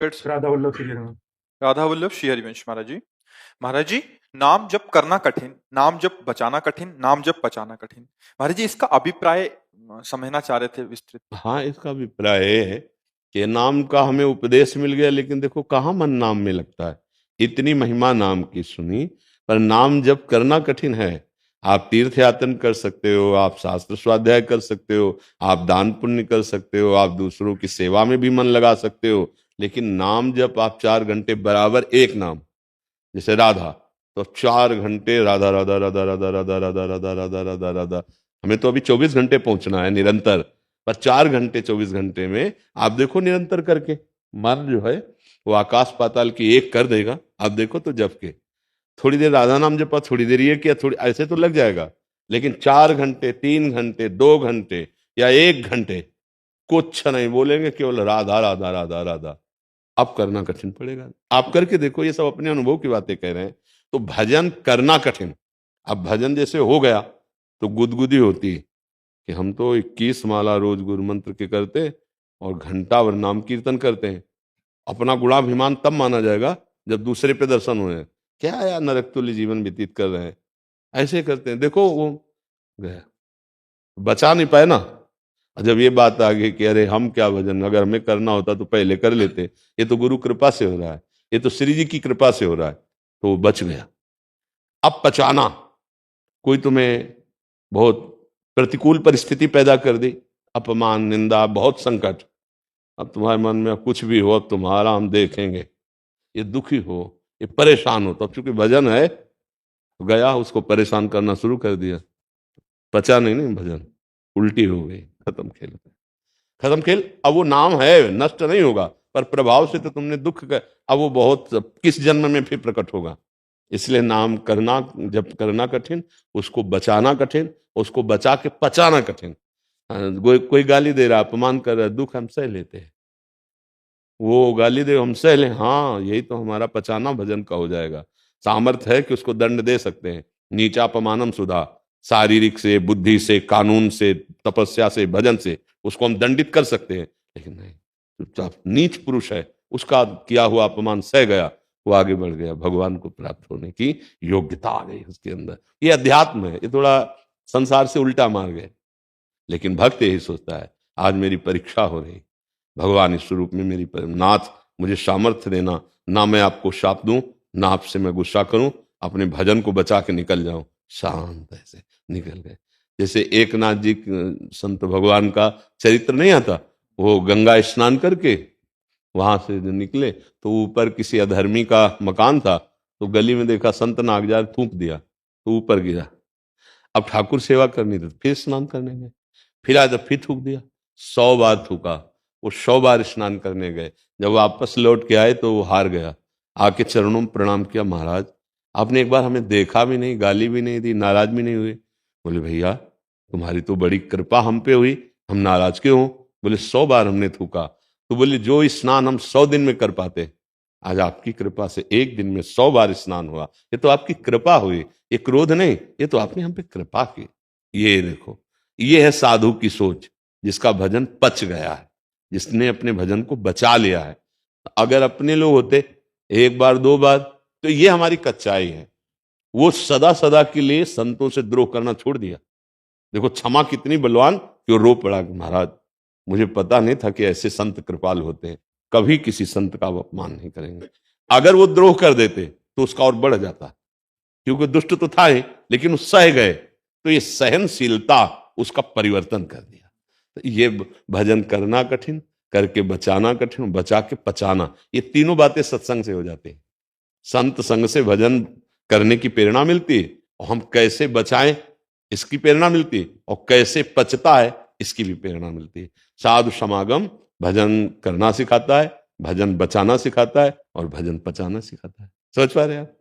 फिर से। राधा वल्लभ श्री। राधा वल्लभ श्री हरिवंश महाराज जी। महाराज जी, नाम जप करना कठिन, नाम जप बचाना कठिन, नाम जप बचाना कठिन। महाराज जी, इसका अभिप्राय समझना चाह रहे थे विस्तृत। हाँ, इसका अभिप्राय ये है कि नाम का हमें उपदेश मिल गया, लेकिन देखो कहाँ मन नाम में लगता है। इतनी महिमा नाम की सुनी, पर नाम जप करना कठिन है। आप तीर्थ यात्रा कर सकते हो, आप शास्त्र स्वाध्याय कर सकते हो, आप दान पुण्य कर सकते हो, आप दूसरों की सेवा में भी मन लगा सकते हो, लेकिन नाम जप आप 4 घंटे बराबर एक नाम, जैसे राधा, तो 4 घंटे राधा राधा राधा राधा राधा राधा राधा राधा राधा राधा। हमें तो अभी 24 घंटे पहुंचना है निरंतर, पर 4 घंटे 24 घंटे में आप देखो निरंतर करके मन जो है वो आकाश पाताल की एक कर देगा। आप देखो तो जप के थोड़ी देर राधा नाम जपा, थोड़ी देर ये किया, थोड़ी ऐसे तो लग जाएगा, लेकिन 4 घंटे 3 घंटे 2 घंटे या 1 घंटे कुछ नहीं बोलेंगे, केवल राधा राधा राधा राधा। अब करना कठिन पड़ेगा। आप करके देखो, ये सब अपने अनुभव की बातें कह रहे हैं। तो भजन करना कठिन। अब भजन जैसे हो गया तो गुदगुदी होती कि हम तो 21 माला रोज गुरु मंत्र के करते और घंटा भर नाम कीर्तन करते हैं। अपना गुणाभिमान तब माना जाएगा जब दूसरे पे दर्शन हुए। क्या यार नरक तुल्य जीवन व्यतीत कर रहे हैं, ऐसे करते हैं। देखो वो गया, बचा नहीं पाए ना। जब ये बात आ गई कि अरे हम क्या भजन, अगर हमें करना होता तो पहले कर लेते, ये तो गुरु कृपा से हो रहा है, ये तो श्री जी की कृपा से हो रहा है, तो वो बच गया। अब पचाना, कोई तुम्हें बहुत प्रतिकूल परिस्थिति पैदा कर दी, अपमान निंदा बहुत संकट, अब तुम्हारे मन में कुछ भी हो, अब तुम्हारा हम देखेंगे, ये दुखी हो, ये परेशान हो, तो अब चूंकि भजन है तो गया उसको परेशान करना शुरू कर दिया। पचा नहीं भजन, उल्टी हो गई, खत्म खेल, खत्म खेल। अब वो नाम है, नष्ट नहीं होगा, पर प्रभाव से तो तुमने दुख कर, अब वो बहुत किस जन्म में फिर प्रकट होगा। इसलिए नाम करना, जब करना कठिन, उसको बचाना कठिन, उसको बचा के पचाना कठिन। कोई गाली दे रहा, अपमान कर रहा है, दुख हम सह लेते हैं। वो गाली दे हम सह लें, हाँ यही तो हमारा पचाना भजन का हो जाएगा। सामर्थ्य है कि उसको दंड दे सकते हैं। नीचा अपमानम सुधा, शारीरिक से, बुद्धि से, कानून से, तपस्या से, भजन से उसको हम दंडित कर सकते हैं, लेकिन नहीं, चुपचाप नीच पुरुष है, उसका किया हुआ अपमान सह गया, वो आगे बढ़ गया, भगवान को प्राप्त होने की योग्यता आ गई उसके अंदर। ये अध्यात्म है। ये थोड़ा संसार से उल्टा मार गए, लेकिन भक्त यही सोचता है आज मेरी परीक्षा हो रही, भगवान इस स्वरूप में मेरी नाथ मुझे सामर्थ्य देना, ना मैं आपको शाप दूं, ना आपसे मैं गुस्सा करूं, अपने भजन को बचा के निकल जाऊं। शांत ऐसे निकल गए। जैसे एकनाथ जी संत भगवान का चरित्र नहीं आता, वो गंगा स्नान करके वहां से जो निकले तो ऊपर किसी अधर्मी का मकान था, तो गली में देखा संत नागजार, थूक दिया तो ऊपर गिरा। अब ठाकुर सेवा करनी थी, फिर स्नान करने गए, फिर आज फिर थूक दिया, 100 बार थूका। वो 100 बार स्नान करने गए, जब वापस लौट के आए तो वो हार गया। आके चरणों में प्रणाम किया, महाराज आपने एक बार हमें देखा भी नहीं, गाली भी नहीं दी, नाराज भी नहीं हुए। बोले भैया तुम्हारी तो बड़ी कृपा हम पे हुई, हम नाराज क्यों हो? बोले 100 बार हमने थूका। तो बोले जो स्नान हम 100 दिन में कर पाते, आज आपकी कृपा से एक दिन में 100 बार स्नान हुआ। ये तो आपकी कृपा हुई, ये क्रोध नहीं, ये तो आपने हम पे कृपा की। ये देखो, ये है साधु की सोच, जिसका भजन पच गया है, जिसने अपने भजन को बचा लिया है। अगर अपने लोग होते 1 बार 2 बार, तो ये हमारी कच्चाई है। वो सदा सदा के लिए संतों से द्रोह करना छोड़ दिया। देखो क्षमा कितनी बलवान कि वो रो पड़ा कि महाराज मुझे पता नहीं था कि ऐसे संत कृपाल होते हैं, कभी किसी संत का वो अपमान नहीं करेंगे। अगर वो द्रोह कर देते तो उसका और बढ़ जाता, क्योंकि दुष्ट तो था ही, लेकिन वो सह गए, तो ये सहनशीलता उसका परिवर्तन कर दिया। तो ये भजन करना कठिन, करके बचाना कठिन, बचा के पचाना, ये तीनों बातें सत्संग से हो जाती है। संत संग से भजन करने की प्रेरणा मिलती है, और हम कैसे बचाएं इसकी प्रेरणा मिलती है, और कैसे पचता है इसकी भी प्रेरणा मिलती है। साधु समागम भजन करना सिखाता है, भजन बचाना सिखाता है, और भजन पचाना सिखाता है। समझ पा रहे हैं आप?